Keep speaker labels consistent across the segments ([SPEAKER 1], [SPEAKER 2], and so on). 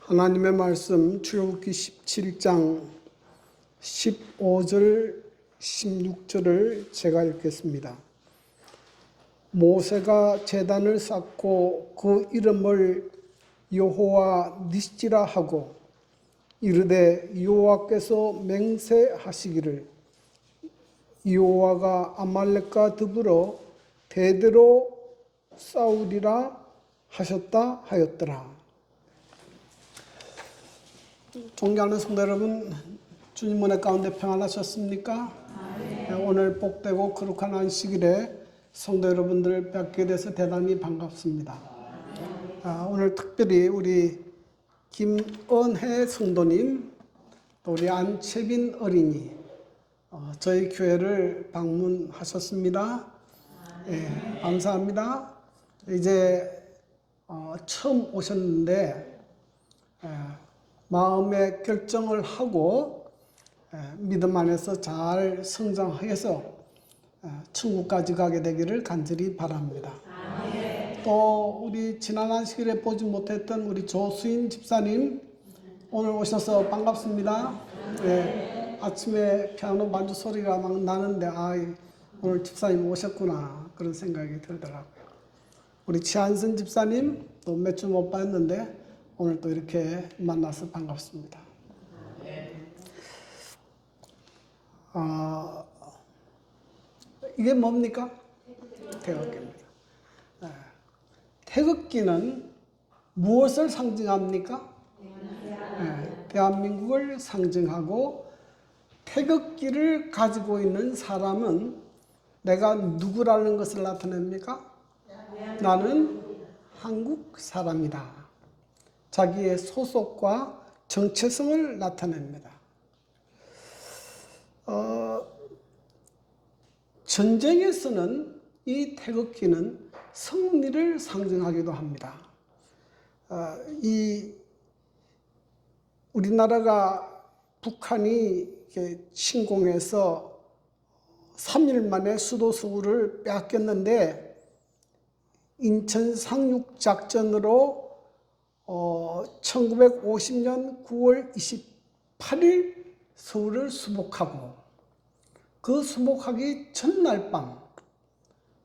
[SPEAKER 1] 하나님의 말씀 출애굽기 17장 15절 16절을 제가 읽겠습니다. 모세가 제단을 쌓고 그 이름을 여호와 니시라 하고 이르되 여호와께서 맹세하시기를 여호와가 아말렉과 더불어 대대로 싸우리라 하셨다 하였더라. 존경하는 성도 여러분, 주님 은혜 가운데 평안하셨습니까? 네, 오늘 복되고 거룩한 안식일에 성도 여러분들을 뵙게 돼서 대단히 반갑습니다. 오늘 특별히 우리 김은혜 성도님, 또 우리 안채빈 어린이 저희 교회를 방문하셨습니다. 네, 감사합니다. 이제 처음 오셨는데 마음의 결정을 하고 믿음 안에서 잘 성장해서 천국까지 가게 되기를 간절히 바랍니다. 또 우리 지난 안식일에 보지 못했던 우리 조수인 집사님 오늘 오셔서 반갑습니다. 네, 아침에 피아노 반주 소리가 막 나는데 오늘 집사님 오셨구나 그런 생각이 들더라고요. 우리 치한선 집사님 또 몇 주 못 봤는데 오늘 또 이렇게 만나서 반갑습니다. 이게 뭡니까? 태극기입니다. 태극기는 무엇을 상징합니까? 대한민국을 상징하고 태극기를 가지고 있는 사람은 내가 누구라는 것을 나타냅니까? 나는 한국 사람이다. 자기의 소속과 정체성을 나타냅니다. 전쟁에서는 이 태극기는 승리를 상징하기도 합니다. 우리나라가 북한이 침공해서 3일 만에 수도 서울을 빼앗겼는데 인천 상륙 작전으로 1950년 9월 28일 서울을 수복하고 그 수복하기 전날 밤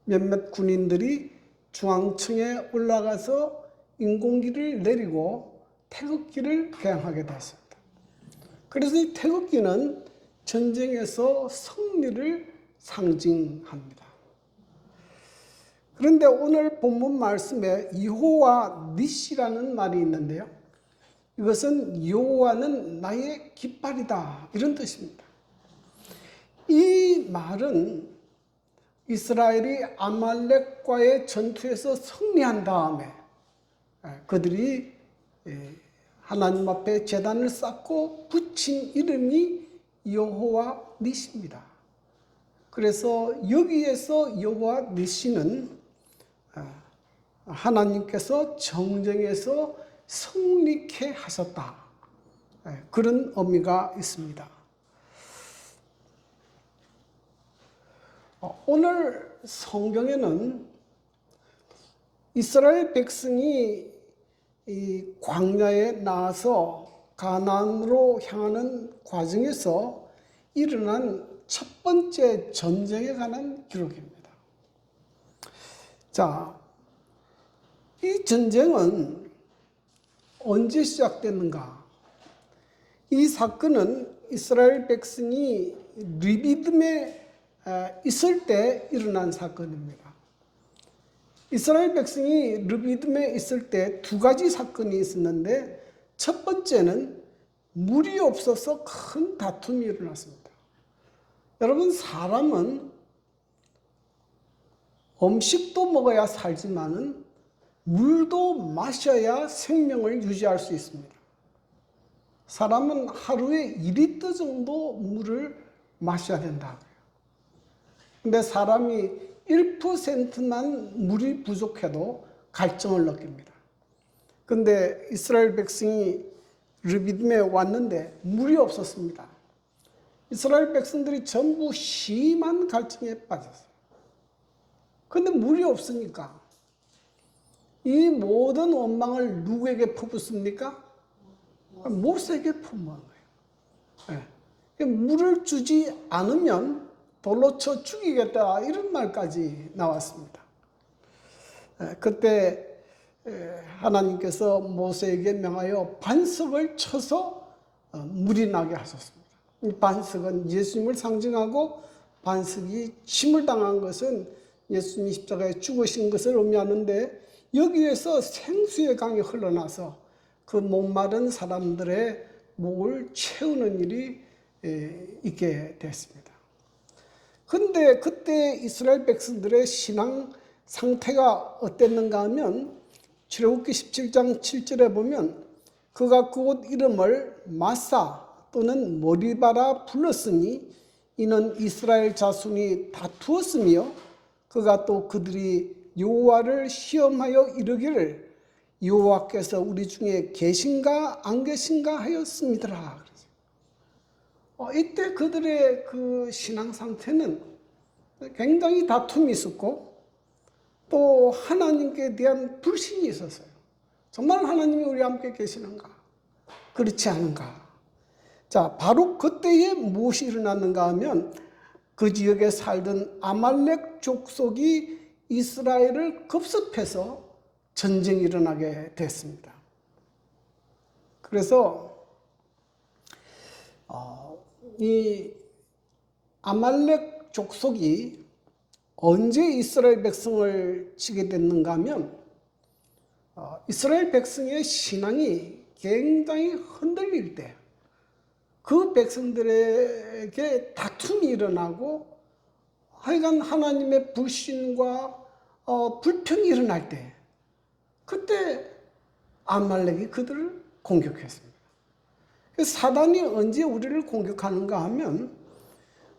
[SPEAKER 1] 몇몇 군인들이 중앙청에 올라가서 인공기를 내리고 태극기를 개항하게 됐습니다. 그래서 이 태극기는 전쟁에서 승리를 상징합니다. 그런데 오늘 본문 말씀에 여호와 니시라는 말이 있는데요. 이것은 여호와는 나의 깃발이다 이런 뜻입니다. 이 말은 이스라엘이 아말렉과의 전투에서 승리한 다음에 그들이 하나님 앞에 제단을 쌓고 붙인 이름이 여호와 니시입니다. 그래서 여기에서 여호와 니시는 하나님께서 정쟁에서 승리케 하셨다. 그런 의미가 있습니다. 오늘 성경에는 이스라엘 백성이 이 광야에 나와서 가나안으로 향하는 과정에서 일어난 첫 번째 전쟁에 관한 기록입니다. 자, 이 전쟁은 언제 시작됐는가? 이 사건은 이스라엘 백성이 르비딤에 있을 때 일어난 사건입니다. 이스라엘 백성이 르비딤에 있을 때 두 가지 사건이 있었는데 첫 번째는 물이 없어서 큰 다툼이 일어났습니다. 여러분, 사람은 음식도 먹어야 살지만은 물도 마셔야 생명을 유지할 수 있습니다. 사람은 하루에 2리터 정도 물을 마셔야 된다고요. 근데 사람이 1%만 물이 부족해도 갈증을 느낍니다. 근데 이스라엘 백성이 르비딤에 왔는데 물이 없었습니다. 이스라엘 백성들이 전부 심한 갈증에 빠졌어요. 근데 물이 없으니까 이 모든 원망을 누구에게 퍼붓습니까? 모세에게 품어온 거예요. 예. 물을 주지 않으면 돌로 쳐 죽이겠다 이런 말까지 나왔습니다. 그때 하나님께서 모세에게 명하여 반석을 쳐서 물이 나게 하셨습니다. 이 반석은 예수님을 상징하고 반석이 침을 당한 것은 예수님이 십자가에 죽으신 것을 의미하는데 여기에서 생수의 강이 흘러나서 그 목마른 사람들의 목을 채우는 일이 있게 됐습니다. 그런데 그때 이스라엘 백성들의 신앙 상태가 어땠는가 하면 출애굽기 17장 7절에 보면 그가 그곳 이름을 마사 또는 머리바라 불렀으니 이는 이스라엘 자손이 다투었으며 그가 또 그들이 여호와를 시험하여 이르기를 여호와께서 우리 중에 계신가 안 계신가 하였습니다. 이때 그들의 그 신앙 상태는 굉장히 다툼이 있었고 또 하나님께 대한 불신이 있었어요. 정말 하나님이 우리와 함께 계시는가? 그렇지 않은가? 자, 바로 그때에 무엇이 일어났는가 하면 그 지역에 살던 아말렉 족속이 이스라엘을 급습해서 전쟁이 일어나게 됐습니다. 그래서 이 아말렉 족속이 언제 이스라엘 백성을 치게 됐는가 하면 이스라엘 백성의 신앙이 굉장히 흔들릴 때 그 백성들에게 다툼이 일어나고 하여간 하나님의 불신과 불평이 일어날 때 그때 아말렉이 그들을 공격했습니다. 사단이 언제 우리를 공격하는가 하면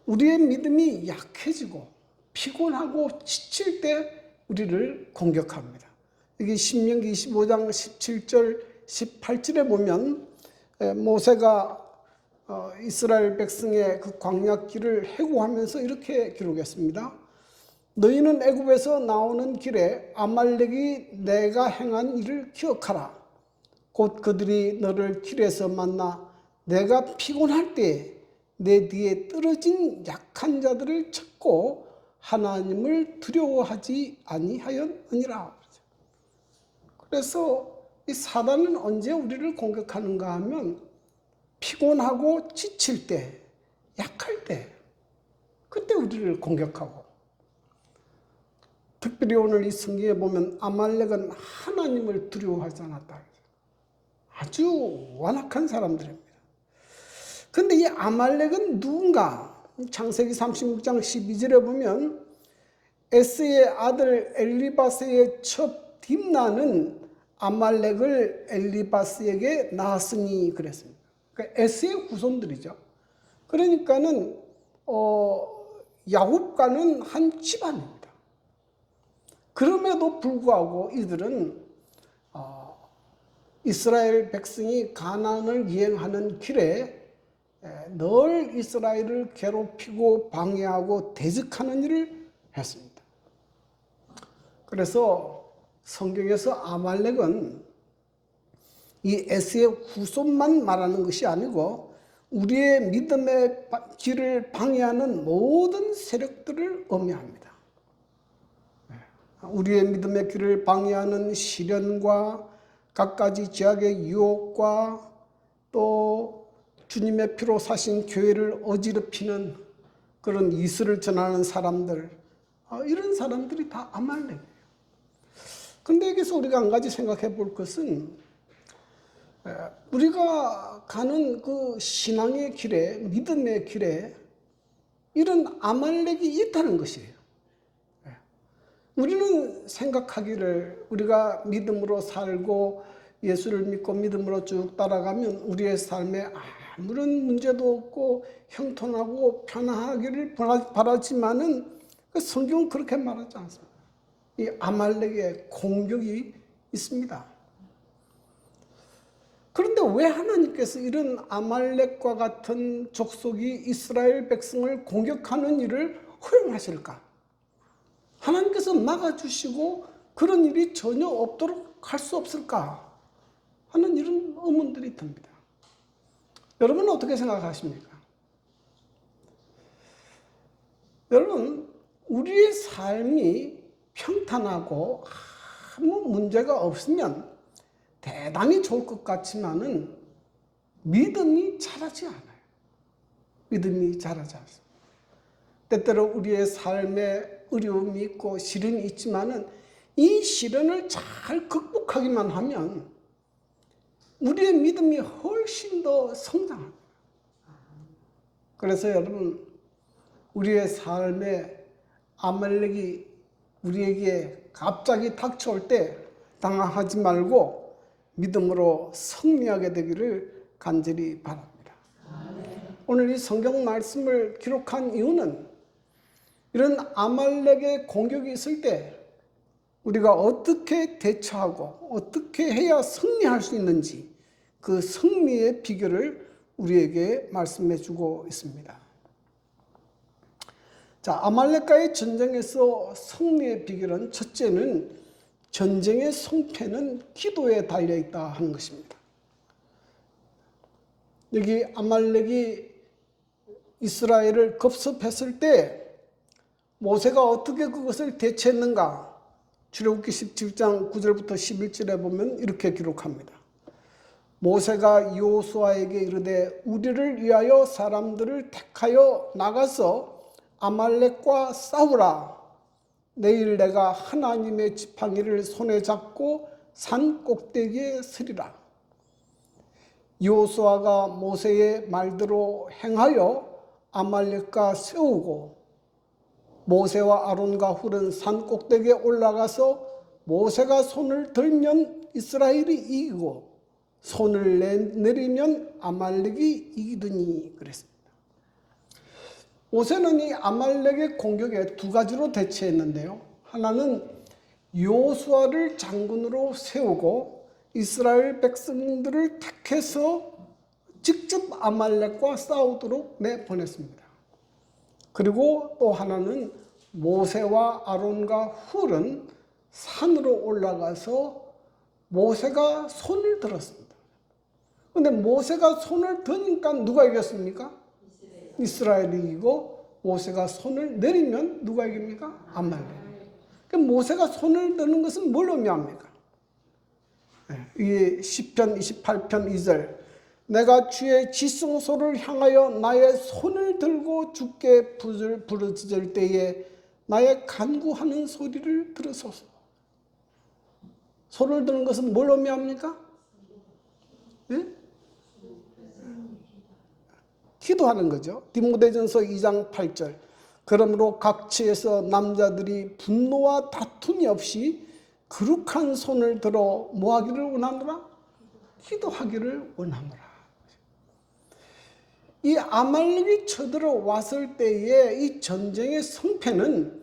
[SPEAKER 1] 우리의 믿음이 약해지고 피곤하고 지칠 때 우리를 공격합니다. 여기 신명기 25장 17절 18절에 보면 모세가 이스라엘 백성의 그 광야길을 해고하면서 이렇게 기록했습니다. 너희는 애굽에서 나오는 길에 아말렉이 내가 행한 일을 기억하라. 곧 그들이 너를 길에서 만나 내가 피곤할 때 내 뒤에 떨어진 약한 자들을 찾고 하나님을 두려워하지 아니하였느니라. 그래서 이 사단은 언제 우리를 공격하는가 하면 피곤하고 지칠 때, 약할 때, 그때 우리를 공격하고 특별히 오늘 이 성경에 보면 아말렉은 하나님을 두려워하지 않았다. 아주 완악한 사람들입니다. 그런데 이 아말렉은 누군가? 창세기 36장 12절에 보면 에스의 아들 엘리바스의 첩 딥나는 아말렉을 엘리바스에게 낳았으니 그랬습니다. 그러니까 에스의 후손들이죠. 그러니까는 야곱과는 한 집안입니다. 그럼에도 불구하고 이들은 이스라엘 백성이 가나안을 이행하는 길에 늘 이스라엘을 괴롭히고 방해하고 대적하는 일을 했습니다. 그래서 성경에서 아말렉은 이 에스의 후손만 말하는 것이 아니고 우리의 믿음의 길을 방해하는 모든 세력들을 의미합니다. 우리의 믿음의 길을 방해하는 시련과 갖가지 죄악의 유혹과 또 주님의 피로 사신 교회를 어지럽히는 그런 이슬을 전하는 사람들, 이런 사람들이 다 아말렉이에요. 근데 여기서 우리가 한 가지 생각해 볼 것은 우리가 가는 그 신앙의 길에, 믿음의 길에 이런 아말렉이 있다는 것이에요. 우리는 생각하기를 우리가 믿음으로 살고 예수를 믿고 믿음으로 쭉 따라가면 우리의 삶에 아무런 문제도 없고 형통하고 편안하기를 바라지만은 그 성경은 그렇게 말하지 않습니다. 이 아말렉의 공격이 있습니다. 그런데 왜 하나님께서 이런 아말렉과 같은 족속이 이스라엘 백성을 공격하는 일을 허용하실까? 하나님께서 막아주시고 그런 일이 전혀 없도록 할 수 없을까 하는 이런 의문들이 듭니다. 여러분은 어떻게 생각하십니까? 여러분, 우리의 삶이 평탄하고 아무 문제가 없으면 대단히 좋을 것 같지만은 믿음이 자라지 않아요. 믿음이 자라지 않습니다. 때때로 우리의 삶에 어려움이 있고 시련이 있지만은 이 시련을 잘 극복하기만 하면 우리의 믿음이 훨씬 더 성장합니다. 그래서 여러분, 우리의 삶에 아말렉이 우리에게 갑자기 닥쳐올 때 당황하지 말고 믿음으로 승리하게 되기를 간절히 바랍니다. 오늘 이 성경 말씀을 기록한 이유는 이런 아말렉의 공격이 있을 때 우리가 어떻게 대처하고 어떻게 해야 승리할 수 있는지 그 승리의 비결을 우리에게 말씀해 주고 있습니다. 자, 아말렉과의 전쟁에서 승리의 비결은 첫째는 전쟁의 승패는 기도에 달려 있다 하는 것입니다. 여기 아말렉이 이스라엘을 급습했을 때 모세가 어떻게 그것을 대처했는가? 출애굽기 17장 9절부터 11절에 보면 이렇게 기록합니다. 모세가 여호수아에게 이르되 우리를 위하여 사람들을 택하여 나가서 아말렉과 싸우라. 내일 내가 하나님의 지팡이를 손에 잡고 산 꼭대기에 서리라. 여호수아가 모세의 말대로 행하여 아말렉과 싸우고 모세와 아론과 훌은 산 꼭대기에 올라가서 모세가 손을 들면 이스라엘이 이기고 손을 내리면 아말렉이 이기더니 그랬습니다. 모세는 이 아말렉의 공격에 두 가지로 대처했는데요. 하나는 여호수아를 장군으로 세우고 이스라엘 백성들을 택해서 직접 아말렉과 싸우도록 내보냈습니다. 그리고 또 하나는 모세와 아론과 훌은 산으로 올라가서 모세가 손을 들었습니다. 그런데 모세가 손을 드니까 누가 이겼습니까? 이스라엘이 이기고 모세가 손을 내리면 누가 이깁니까? 아말렉. 그러니까 모세가 손을 드는 것은 뭘 의미합니까? 이게 시편 28편 2절 내가 주의 지성소를 향하여 나의 손을 들고 주께 부르짖을 때에 나의 간구하는 소리를 들으소서. 손을 드는 것은 뭘 의미합니까? 네? 기도하는 거죠. 디모데전서 2장 8절 그러므로 각처에서 남자들이 분노와 다툼이 없이 거룩한 손을 들어 뭐 하기를 원하노라? 기도하기를 원하노라. 이 아말렉이 쳐들어왔을 때에 이 전쟁의 승패는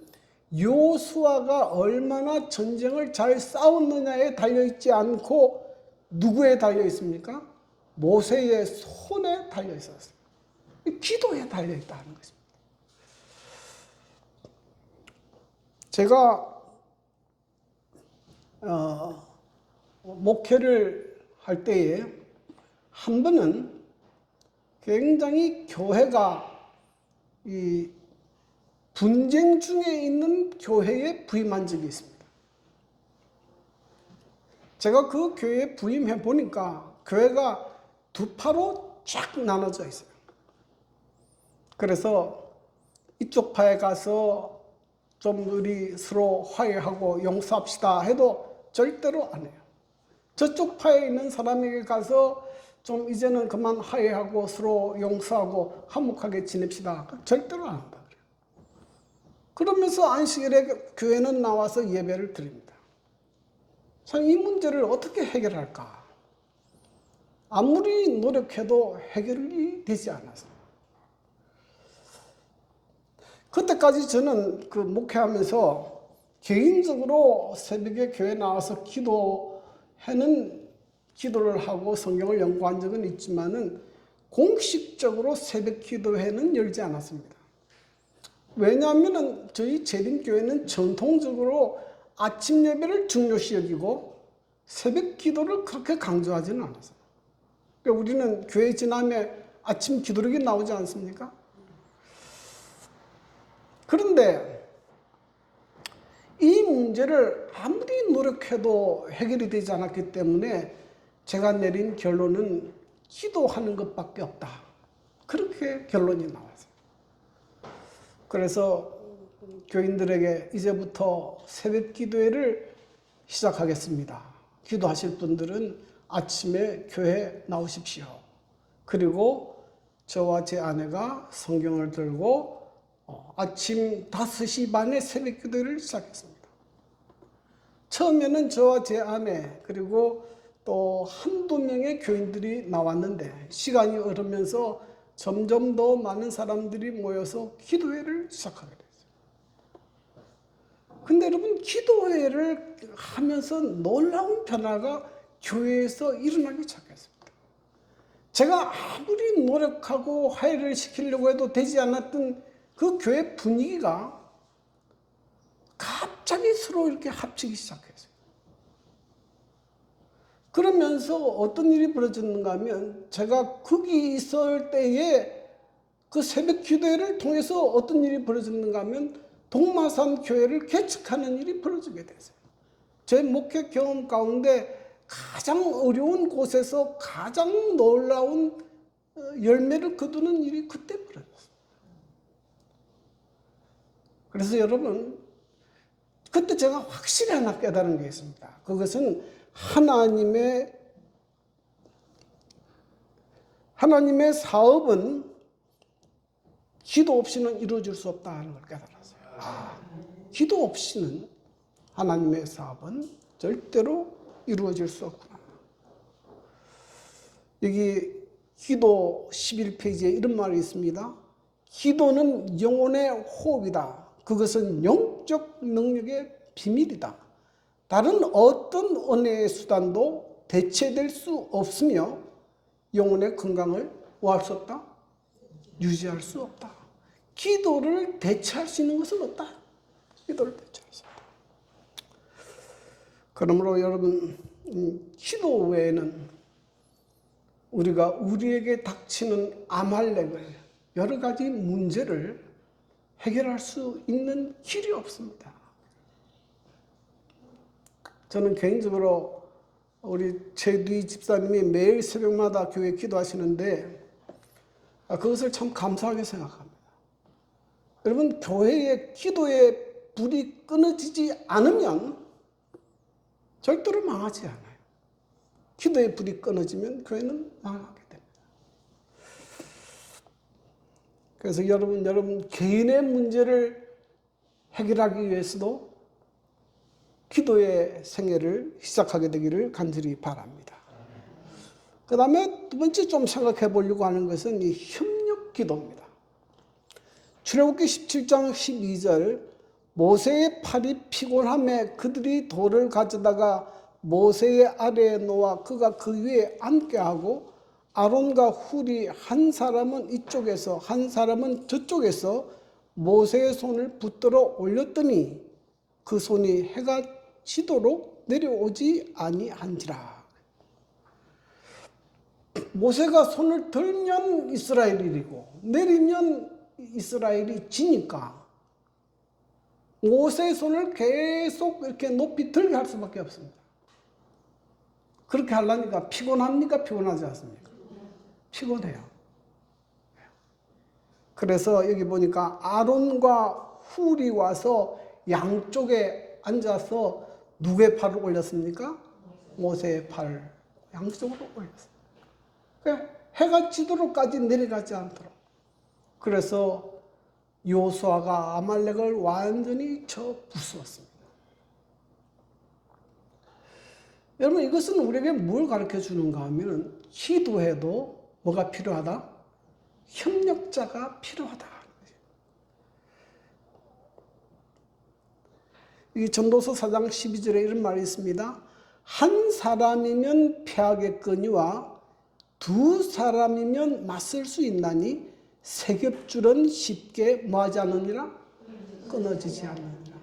[SPEAKER 1] 여호수아가 얼마나 전쟁을 잘 싸웠느냐에 달려있지 않고 누구에 달려있습니까? 모세의 손에 달려있었어요. 기도에 달려있다는 것입니다. 제가 목회를 할 때에 한 번은 굉장히 교회가 이 분쟁 중에 있는 교회에 부임한 적이 있습니다. 제가 그 교회에 부임해 보니까 교회가 두 파로 쫙 나눠져 있어요. 그래서 이쪽 파에 가서 좀 우리 서로 화해하고 용서합시다 해도 절대로 안 해요. 저쪽 파에 있는 사람에게 가서 좀 이제는 그만 화해하고 서로 용서하고 화목하게 지냅시다. 절대로 안 한다 그래요. 그러면서 안식일에 교회는 나와서 예배를 드립니다. 참 이 문제를 어떻게 해결할까? 아무리 노력해도 해결이 되지 않아서. 그때까지 저는 그 목회하면서 개인적으로 새벽에 교회 나와서 기도를 하고 성경을 연구한 적은 있지만은 공식적으로 새벽 기도회는 열지 않았습니다. 왜냐하면 저희 재림교회는 전통적으로 아침 예배를 중요시 여기고 새벽 기도를 그렇게 강조하지는 않았어요. 그러니까 우리는 교회 지남에 아침 기도록이 나오지 않습니까? 그런데 이 문제를 아무리 노력해도 해결이 되지 않았기 때문에 제가 내린 결론은 기도하는 것밖에 없다. 그렇게 결론이 나왔어요. 그래서 교인들에게 이제부터 새벽 기도회를 시작하겠습니다. 기도하실 분들은 아침에 교회 나오십시오. 그리고 저와 제 아내가 성경을 들고 아침 5시 반에 새벽 기도회를 시작했습니다. 처음에는 저와 제 아내 그리고 또 한두 명의 교인들이 나왔는데 시간이 흐르면서 점점 더 많은 사람들이 모여서 기도회를 시작하게 됐어요. 근데 여러분, 기도회를 하면서 놀라운 변화가 교회에서 일어나기 시작했습니다. 제가 아무리 노력하고 화해를 시키려고 해도 되지 않았던 그 교회 분위기가 갑자기 서로 이렇게 합치기 시작했어요. 그러면서 어떤 일이 벌어졌는가 하면 제가 거기 있을 때에 그 새벽 기도회를 통해서 어떤 일이 벌어졌는가 하면 동마산 교회를 개척하는 일이 벌어지게 됐어요. 제 목회 경험 가운데 가장 어려운 곳에서 가장 놀라운 열매를 거두는 일이 그때 벌어졌어요. 그래서 여러분, 그때 제가 확실히 하나 깨달은 게 있습니다. 그것은 하나님의 사업은 기도 없이는 이루어질 수 없다는 걸 깨달았어요. 기도 없이는 하나님의 사업은 절대로 이루어질 수 없구나. 여기 기도 11페이지에 이런 말이 있습니다. 기도는 영혼의 호흡이다. 그것은 영적 능력의 비밀이다. 다른 어떤 은혜의 수단도 대체될 수 없으며 영혼의 건강을 뭐할 수 없다? 유지할 수 없다. 기도를 대체할 수 있는 것은 없다. 기도를 대체할 수 없다. 그러므로 여러분, 기도 외에는 우리가 우리에게 닥치는 아말렉을, 여러 가지 문제를 해결할 수 있는 길이 없습니다. 저는 개인적으로 우리 최두희 집사님이 매일 새벽마다 교회 기도하시는데 그것을 참 감사하게 생각합니다. 여러분, 교회의 기도의 불이 끊어지지 않으면 절대로 망하지 않아요. 기도의 불이 끊어지면 교회는 망하게 됩니다. 그래서 여러분 개인의 문제를 해결하기 위해서도 기도의 생애를 시작하게 되기를 간절히 바랍니다. 그 다음에 두 번째 좀 생각해 보려고 하는 것은 이 협력 기도입니다. 출애굽기 17장 12절, 모세의 팔이 피곤함에 그들이 돌을 가져다가 모세의 아래에 놓아 그가 그 위에 앉게 하고 아론과 훌이 한 사람은 이쪽에서 한 사람은 저쪽에서 모세의 손을 붙들어 올렸더니 그 손이 해가 지도록 내려오지 아니한지라. 모세가 손을 들면 이스라엘이 이기고 내리면 이스라엘이 지니까 모세의 손을 계속 이렇게 높이 들게 할 수밖에 없습니다. 그렇게 하려니까 피곤합니까? 피곤하지 않습니까? 피곤해요. 그래서 여기 보니까 아론과 훌이 와서 양쪽에 앉아서 누구의 팔을 올렸습니까? 모세의 팔을 양쪽으로 올렸습니다. 그러니까 해가 지도록까지 내려가지 않도록. 그래서 여호수아가 아말렉을 완전히 부수었습니다. 여러분, 이것은 우리에게 뭘 가르쳐 주는가 하면 기도해도 뭐가 필요하다? 협력자가 필요하다. 이 전도서 4장 12절에 이런 말이 있습니다. 한 사람이면 패하겠거니와 두 사람이면 맞설 수 있나니 세 겹줄은 쉽게 뭐하지 않느니라? 끊어지지 않느니라.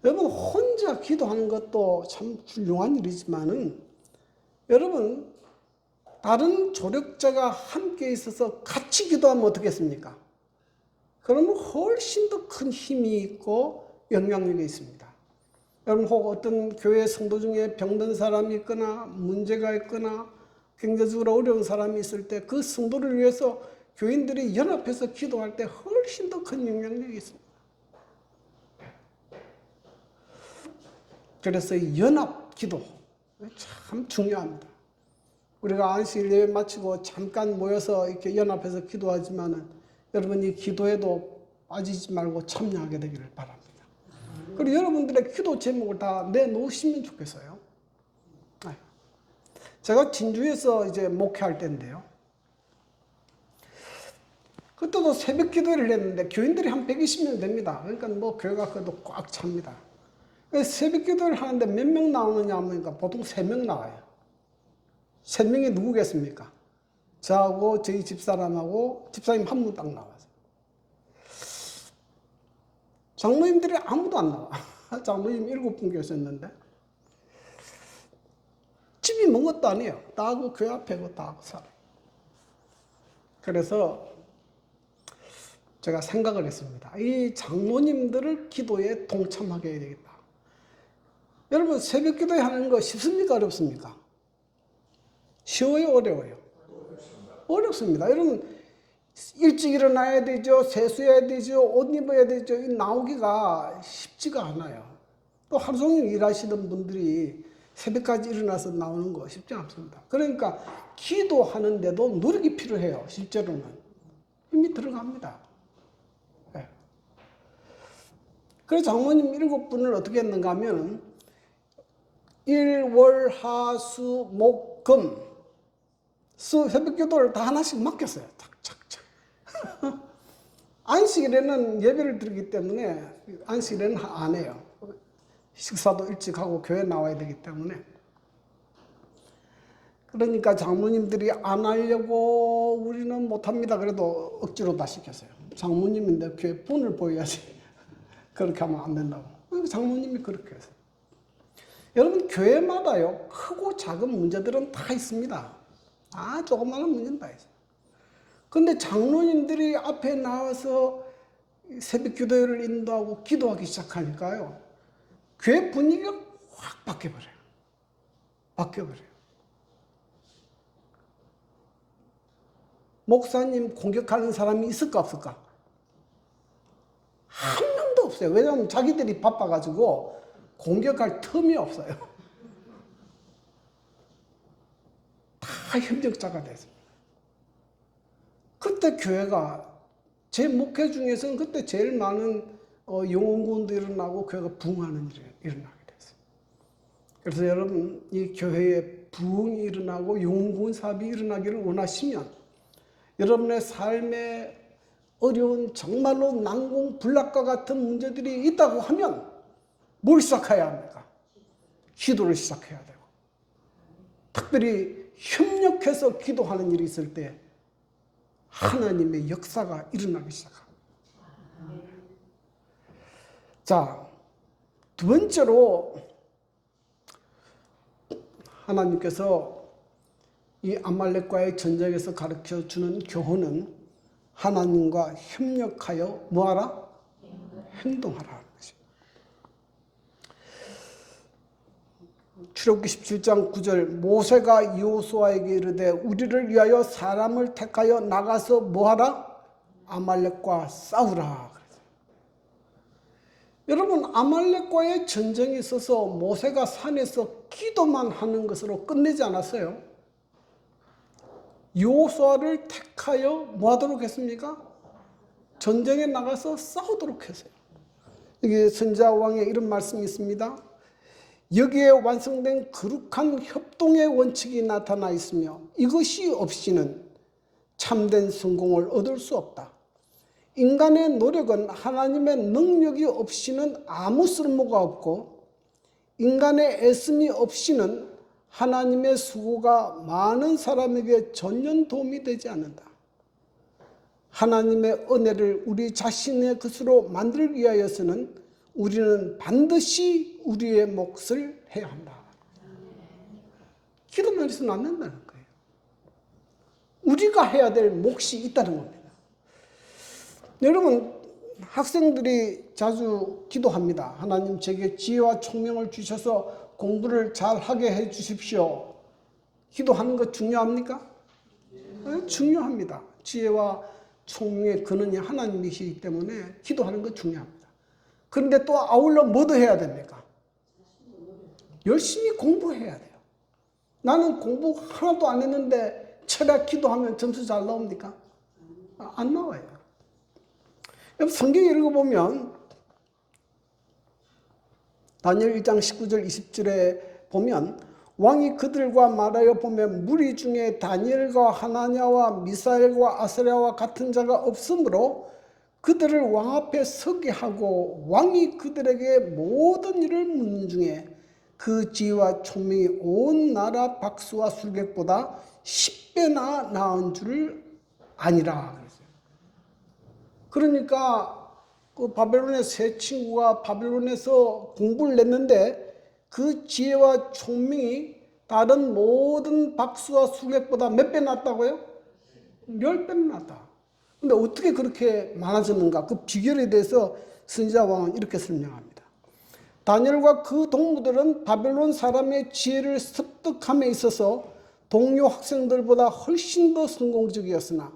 [SPEAKER 1] 여러분, 혼자 기도하는 것도 참 훌륭한 일이지만은 여러분, 다른 조력자가 함께 있어서 같이 기도하면 어떻겠습니까? 그러면 훨씬 더 큰 힘이 있고 영향력이 있습니다. 여러분 혹 어떤 교회 성도 중에 병든 사람이 있거나 문제가 있거나 경제적으로 어려운 사람이 있을 때 그 성도를 위해서 교인들이 연합해서 기도할 때 훨씬 더 큰 영향력이 있습니다. 그래서 이 연합 기도 참 중요합니다. 우리가 안식일 예배 마치고 잠깐 모여서 이렇게 연합해서 기도하지만은 여러분 이 기도에도 빠지지 말고 참여하게 되기를 바랍니다. 그리고 여러분들의 기도 제목을 다 내놓으시면 좋겠어요. 제가 진주에서 이제 목회할 때인데요. 그때도 새벽 기도를 했는데 교인들이 한 120명 됩니다. 그러니까 뭐 교회가 그래도 꽉 찹니다. 새벽 기도를 하는데 몇 명 나오느냐 하니까 보통 3명 나와요. 3명이 누구겠습니까? 저하고 저희 집사람하고 집사님 한 분 딱 나와요. 장로님들이 아무도 안 나와. 장로님 7분 계셨는데 집이 먼 것도 아니에요. 나하고 교회 앞에고 다 하고 살아요. 그래서 제가 생각을 했습니다. 이 장로님들을 기도에 동참하게 해야 되겠다. 여러분 새벽 기도에 하는 거 쉽습니까? 어렵습니까? 쉬워요? 어려워요? 어렵습니다. 여러분 일찍 일어나야 되죠. 세수해야 되죠. 옷 입어야 되죠. 나오기가 쉽지가 않아요. 또 하루 종일 일하시는 분들이 새벽까지 일어나서 나오는 거 쉽지 않습니다. 그러니까 기도하는데도 노력이 필요해요. 실제로는. 힘이 들어갑니다. 네. 그래서 장모님 7분을 어떻게 했는가 하면 일, 월, 화, 수, 목, 금 새벽 기도를 다 하나씩 맡겼어요. 착착착. 안식일에는 예배를 드리기 때문에 안식일에는 안 해요. 식사도 일찍 하고 교회 나와야 되기 때문에. 그러니까 장모님들이 안 하려고 우리는 못합니다. 그래도 억지로 다 시켰어요. 장모님인데 교회 본을 보여야지. 그렇게 하면 안 된다고. 장모님이 그렇게 했어요. 여러분 교회마다요 크고 작은 문제들은 다 있습니다. 조그마한 문제는 다 있어요. 근데 장로님들이 앞에 나와서 새벽 기도회를 인도하고 기도하기 시작하니까요. 교회 분위기가 확 바뀌어버려요. 바뀌어버려요. 목사님 공격하는 사람이 있을까 없을까? 한 명도 없어요. 왜냐하면 자기들이 바빠가지고 공격할 틈이 없어요. 다 협력자가 됐습니다. 그때 교회가 제 목회 중에서는 그때 제일 많은 영혼구원도 일어나고 교회가 부흥하는 일이 일어나게 됐어요. 그래서 여러분 이 교회에 부흥이 일어나고 영혼구원 사업이 일어나기를 원하시면 여러분의 삶에 어려운 정말로 난공불락과 같은 문제들이 있다고 하면 뭘 시작해야 합니까? 기도를 시작해야 되고 특별히 협력해서 기도하는 일이 있을 때 하나님의 역사가 일어나기 시작합니다. 자, 두 번째로 하나님께서 이 아말렉과의 전쟁에서 가르쳐주는 교훈은 하나님과 협력하여 뭐하라? 행동하라. 출애굽기 17장 9절 모세가 여호수아에게 이르되 우리를 위하여 사람을 택하여 나가서 뭐하라? 아말렉과 싸우라. 여러분 아말렉과의 전쟁이 있어서 모세가 산에서 기도만 하는 것으로 끝내지 않았어요. 여호수아를 택하여 뭐하도록 했습니까? 전쟁에 나가서 싸우도록 했어요. 여기 선지자왕에 이런 말씀이 있습니다. 여기에 완성된 거룩한 협동의 원칙이 나타나 있으며 이것이 없이는 참된 성공을 얻을 수 없다. 인간의 노력은 하나님의 능력이 없이는 아무 쓸모가 없고 인간의 애씀이 없이는 하나님의 수고가 많은 사람에게 전혀 도움이 되지 않는다. 하나님의 은혜를 우리 자신의 것으로 만들기 위하여서는 우리는 반드시 우리의 몫을 해야 한다. 기도만 해서는 안 된다는 거예요. 우리가 해야 될 몫이 있다는 겁니다. 여러분, 학생들이 자주 기도합니다. 하나님 제게 지혜와 총명을 주셔서 공부를 잘하게 해 주십시오. 기도하는 거 중요합니까? 네, 중요합니다. 지혜와 총명의 근원이 하나님이시기 때문에 기도하는 거 중요합니다. 그런데 또 아울러 뭐도 해야 됩니까? 열심히 공부해야 돼요. 나는 공부 하나도 안 했는데 철학 기도하면 점수 잘 나옵니까? 안 나와요. 성경 읽어보면 다니엘 1장 19절 20절에 보면 왕이 그들과 말하여 보면 무리 중에 다니엘과 하나냐와 미사엘과 아스랴와 같은 자가 없으므로 그들을 왕 앞에 서게 하고 왕이 그들에게 모든 일을 묻는 중에 그 지혜와 총명이 온 나라 박수와 술객보다 10배나 나은 줄을 아니라 그랬어요. 그러니까 그 바벨론의 세 친구가 바벨론에서 공부를 냈는데 그 지혜와 총명이 다른 모든 박수와 술객보다 몇 배 낫다고요? 10배는 낫다. 근데 어떻게 그렇게 많아졌는가? 그 비결에 대해서 선지자 왕은 이렇게 설명합니다. 다니엘과 그 동무들은 바벨론 사람의 지혜를 습득함에 있어서 동료 학생들보다 훨씬 더 성공적이었으나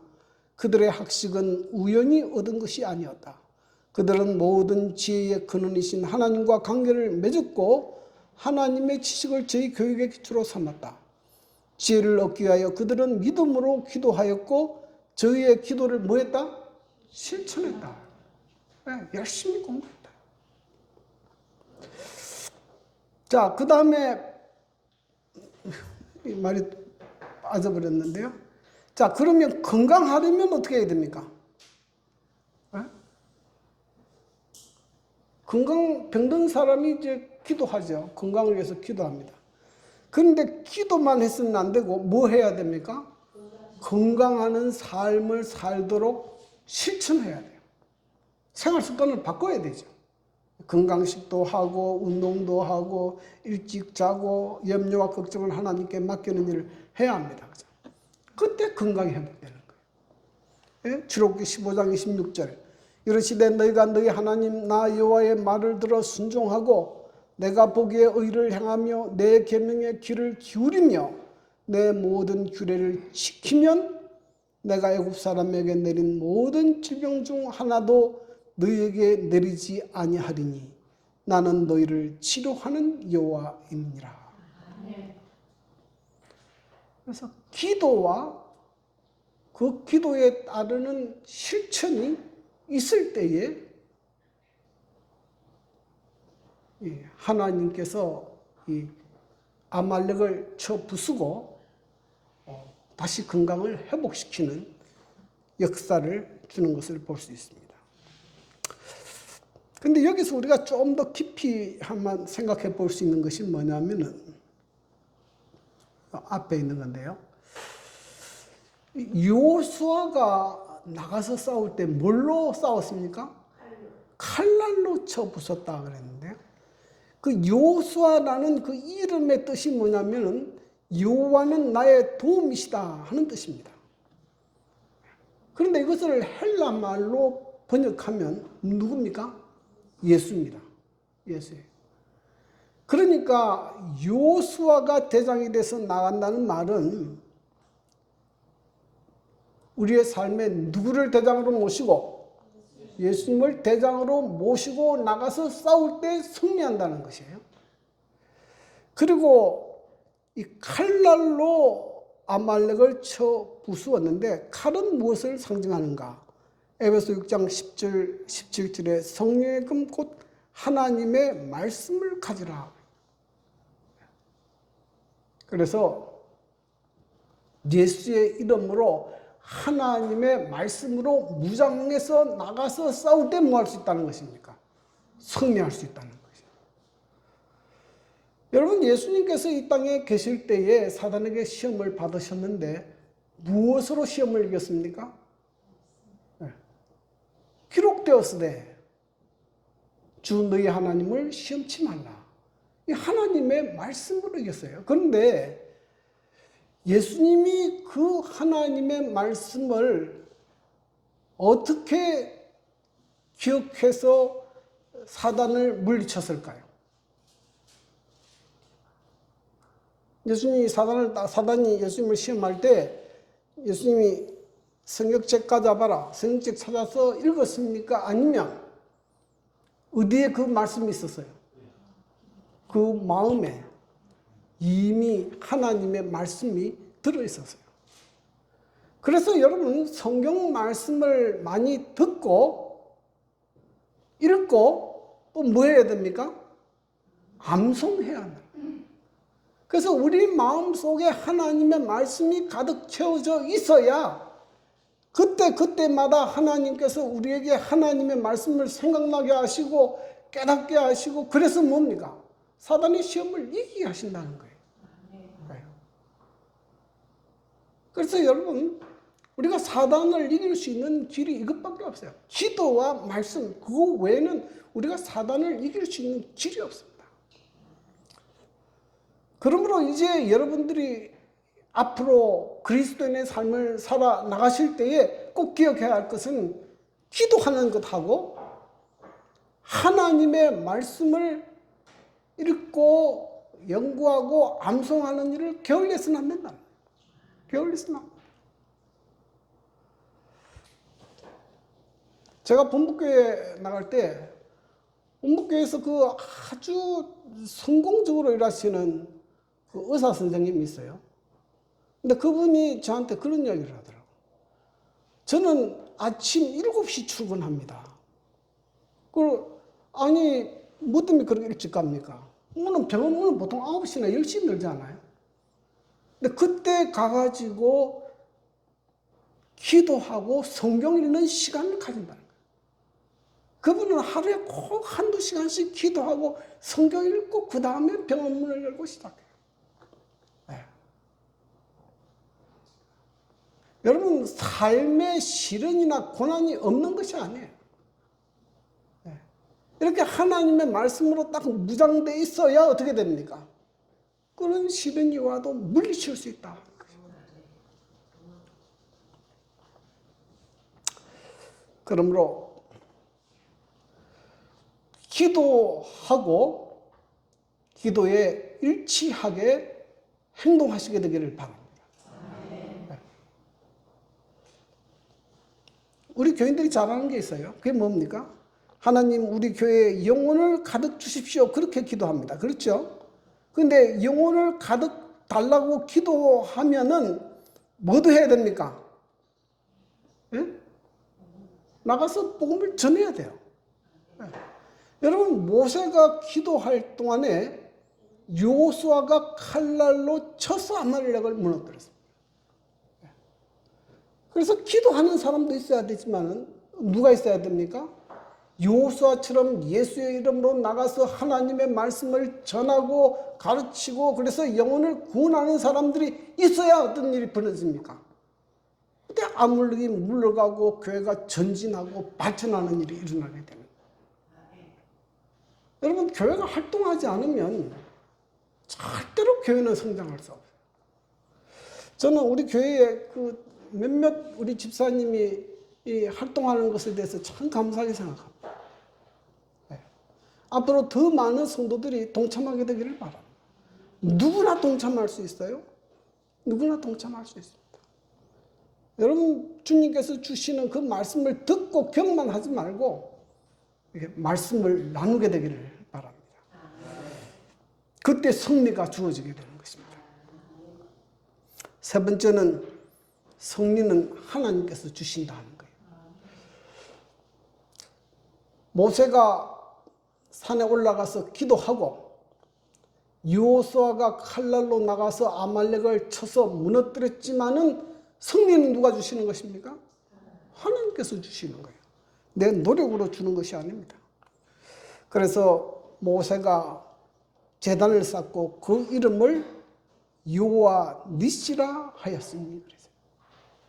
[SPEAKER 1] 그들의 학식은 우연히 얻은 것이 아니었다. 그들은 모든 지혜의 근원이신 하나님과 관계를 맺었고 하나님의 지식을 저희 교육의 기초로 삼았다. 지혜를 얻기 위하여 그들은 믿음으로 기도하였고 저희의 기도를 뭐 했다? 실천했다. 네, 열심히 공부했다. 자, 그 다음에 말이 빠져버렸는데요. 자, 그러면 건강하려면 어떻게 해야 됩니까? 네? 병든 사람이 이제 기도하죠. 건강을 위해서 기도합니다. 그런데 기도만 했으면 안 되고 뭐 해야 됩니까? 건강하는 삶을 살도록 실천해야 돼요. 생활 습관을 바꿔야 되죠. 건강식도 하고 운동도 하고 일찍 자고 염려와 걱정을 하나님께 맡기는 일을 해야 합니다. 그죠? 그때 건강이 회복되는 거예요. 예? 출애굽기 15장 26절 이르시되 너희가 너희 하나님 나 여호와의 말을 들어 순종하고 내가 보기에 의를 행하며 내 계명에 귀를 기울이며 내 모든 규례를 지키면 내가 애굽 사람에게 내린 모든 질병 중 하나도 너희에게 내리지 아니하리니 나는 너희를 치료하는 여호와이니라. 그래서 기도와 그 기도에 따르는 실천이 있을 때에 하나님께서 이 아말렉을 쳐 부수고 다시 건강을 회복시키는 역사를 주는 것을 볼 수 있습니다. 근데 여기서 우리가 좀 더 깊이 한번 생각해 볼 수 있는 것이 뭐냐면은 앞에 있는 건데요. 여호수아가 나가서 싸울 때 뭘로 싸웠습니까? 칼날로 쳐 부쉈다 그랬는데요. 그 여호수아라는 그 이름의 뜻이 뭐냐면은 여호와는 나의 도움이시다 하는 뜻입니다. 그런데 이것을 헬라 말로 번역하면 누굽니까? 예수입니다. 예수예요. 그러니까 여호수아가 대장이 돼서 나간다는 말은 우리의 삶에 누구를 대장으로 모시고 예수님을 대장으로 모시고 나가서 싸울 때 승리한다는 것이에요. 그리고 이 칼날로 아말렉을 쳐 부수었는데 칼은 무엇을 상징하는가? 에베소 6장 10절 17절에 성령의 금 곧 하나님의 말씀을 가지라. 그래서 예수의 이름으로 하나님의 말씀으로 무장해서 나가서 싸울 때 뭐 할 수 있다는 것입니까? 승리할 수 있다는 것이죠. 여러분, 예수님께서 이 땅에 계실 때에 사단에게 시험을 받으셨는데 무엇으로 시험을 이겼습니까? 기록되었으되 주 너희 하나님을 시험치 말라. 이 하나님의 말씀으로 이겼어요. 그런데 예수님이 그 하나님의 말씀을 어떻게 기억해서 사단을 물리쳤을까요? 사단이 예수님을 시험할 때 예수님이 성경책 가져봐라, 성경책 찾아서 읽었습니까? 아니면 어디에 그 말씀이 있었어요? 그 마음에 이미 하나님의 말씀이 들어있었어요. 그래서 여러분, 성경 말씀을 많이 듣고 읽고 또 뭐 해야 됩니까? 암송해야 합니다. 그래서 우리 마음속에 하나님의 말씀이 가득 채워져 있어야 그때마다 하나님께서 우리에게 하나님의 말씀을 생각나게 하시고 깨닫게 하시고, 그래서 뭡니까? 사단의 시험을 이기게 하신다는 거예요. 그래서 여러분, 우리가 사단을 이길 수 있는 길이 이것밖에 없어요. 기도와 말씀, 그거 외에는 우리가 사단을 이길 수 있는 길이 없습니다. 그러므로 이제 여러분들이 앞으로 그리스도인의 삶을 살아 나가실 때에 꼭 기억해야 할 것은 기도하는 것하고 하나님의 말씀을 읽고 연구하고 암송하는 일을 게을리해서는 안 된다. 게을리해서는 안 된다. 제가 본부교회 나갈 때 본부교회에서 그 아주 성공적으로 일하시는 그 의사 선생님이 있어요. 근데 그분이 저한테 그런 이야기를 하더라고요. 저는 아침 7시 출근합니다. 아니, 뭐 때문에 그렇게 일찍 갑니까? 병원문은 보통 9시나 10시 열잖아요. 근데 그때 가가지고 기도하고 성경 읽는 시간을 가진다는 거예요. 그분은 하루에 꼭 한두 시간씩 기도하고 성경 읽고 그 다음에 병원문을 열고 시작해요. 네. 여러분, 삶의 시련이나 고난이 없는 것이 아니에요. 네. 이렇게 하나님의 말씀으로 딱 무장되어 있어야 어떻게 됩니까? 그런 시련이 와도 물리칠 수 있다. 그러므로 기도하고 기도에 일치하게 행동하시게 되기를 바랍니다. 네. 우리 교인들이 잘하는 게 있어요. 그게 뭡니까? 하나님, 우리 교회에 영혼을 가득 주십시오. 그렇게 기도합니다. 그렇죠? 근데 영혼을 가득 달라고 기도하면은 뭐도 해야 됩니까? 네? 나가서 복음을 전해야 돼요. 네. 여러분, 모세가 기도할 동안에 여호수아가 칼날로 쳐서 아말렉을 무너뜨렸습니다. 그래서 기도하는 사람도 있어야 되지만 누가 있어야 됩니까? 여호수아처럼 예수의 이름으로 나가서 하나님의 말씀을 전하고 가르치고 그래서 영혼을 구원하는 사람들이 있어야 어떤 일이 벌어집니까? 근데 아말렉이 물러가고 교회가 전진하고 발전하는 일이 일어나게 됩니다. 여러분, 교회가 활동하지 않으면 절대로 교회는 성장할 수 없어요. 저는 우리 교회에 그 몇몇 우리 집사님이 이 활동하는 것에 대해서 참 감사하게 생각합니다. 네. 앞으로 더 많은 성도들이 동참하게 되기를 바랍니다. 누구나 동참할 수 있어요. 누구나 동참할 수 있습니다. 여러분, 주님께서 주시는 그 말씀을 듣고 기억만 하지 말고 말씀을 나누게 되기를 바랍니다. 그때 승리가 주어지게 되는 것입니다. 세 번째는 승리는 하나님께서 주신다는 거예요. 모세가 산에 올라가서 기도하고 여호수아가 칼날로 나가서 아말렉을 쳐서 무너뜨렸지만은 승리는 누가 주시는 것입니까? 하나님께서 주시는 거예요. 내 노력으로 주는 것이 아닙니다. 그래서 모세가 제단을 쌓고 그 이름을 여호와 니시라 하였으니 그래서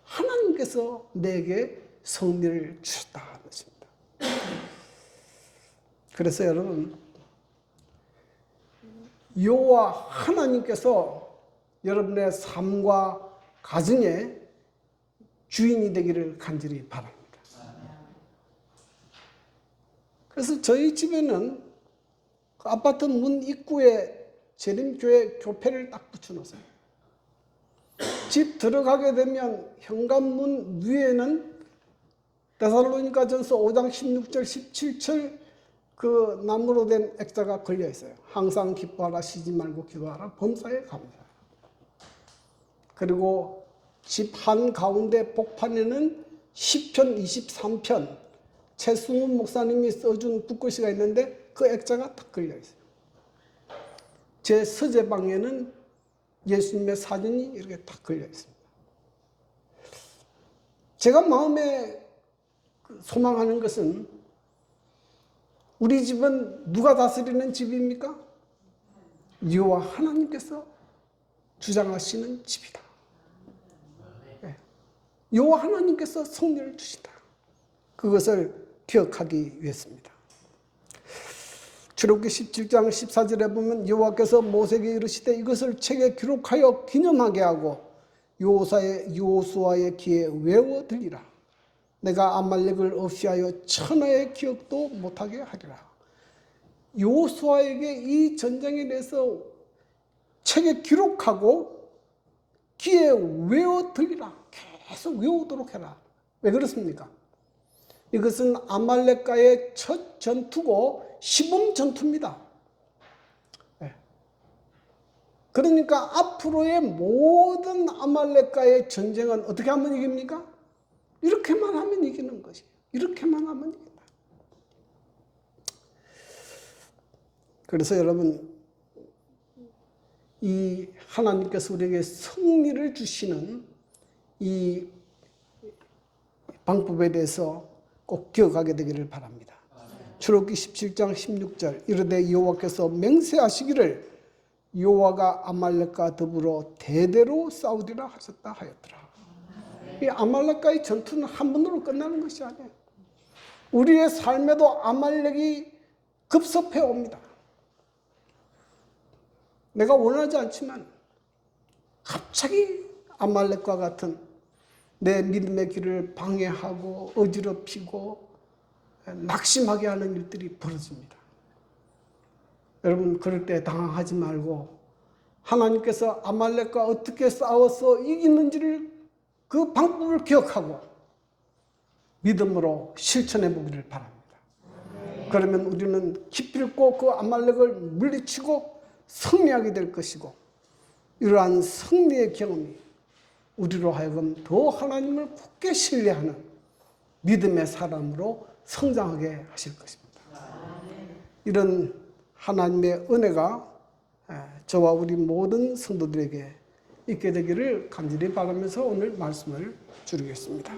[SPEAKER 1] 하나님께서 내게 승리를 주셨다 하는 것입니다. 그래서 여러분, 여호와 하나님께서 여러분의 삶과 가정의 주인이 되기를 간절히 바랍니다. 그래서 저희 집에는 그 아파트 문 입구에 재림교회 교패를 딱 붙여놓았어요. 집 들어가게 되면 현관문 위에는 데살로니가전서 5장 16절 17절 그 나무로 된 액자가 걸려 있어요. 항상 기뻐하라, 쉬지 말고 기도하라, 범사에 감사하라. 그리고 집 한가운데 복판에는 시편 23편 최승훈 목사님이 써준 붓글씨가 있는데 그 액자가 딱 걸려 있어요. 제 서재방에는 예수님의 사진이 이렇게 딱 걸려 있습니다. 제가 마음에 소망하는 것은 우리 집은 누가 다스리는 집입니까? 여호와 하나님께서 주장하시는 집이다. 여호와 하나님께서 승리를 주시다. 그것을 기억하기 위해서입니다. 출애굽기 17장 14절에 보면 여호와께서 모세에게 이르시되 이것을 책에 기록하여 기념하게 하고 여호수아의 귀에 외워 들리라. 내가 아말렉을 없이 하여 천하의 기억도 못하게 하리라. 여호수아에게 이 전쟁에 대해서 책에 기록하고 귀에 외워 들리라. 계속 외우도록 해라. 왜 그렇습니까? 이것은 아말렉과의 첫 전투고 시범 전투입니다. 그러니까 앞으로의 모든 아말렉과의 전쟁은 어떻게 하면 이깁니까? 이렇게만 하면 이기는 것이에요. 이렇게만 하면 이긴다. 그래서 여러분, 이 하나님께서 우리에게 승리를 주시는 이 방법에 대해서 꼭 기억하게 되기를 바랍니다. 출애굽기 17장 16절 이르되 여호와께서 맹세하시기를 여호와가 아말렉과 더불어 대대로 싸우리라 하셨다 하였더라. 이 아말렉과의 전투는 한 번으로 끝나는 것이 아니에요. 우리의 삶에도 아말렉이 급섭해 옵니다. 내가 원하지 않지만 갑자기 아말렉과 같은 내 믿음의 길을 방해하고 어지럽히고 낙심하게 하는 일들이 벌어집니다. 여러분, 그럴 때 당황하지 말고 하나님께서 아말렉과 어떻게 싸워서 이기는지를 그 방법을 기억하고 믿음으로 실천해 보기를 바랍니다. 그러면 우리는 기필코 그 아말렉을 물리치고 승리하게 될 것이고 이러한 승리의 경험이 우리로 하여금 더 하나님을 굳게 신뢰하는 믿음의 사람으로 성장하게 하실 것입니다. 이런 하나님의 은혜가 저와 우리 모든 성도들에게 있게 되기를 간절히 바라면서 오늘 말씀을 줄이겠습니다.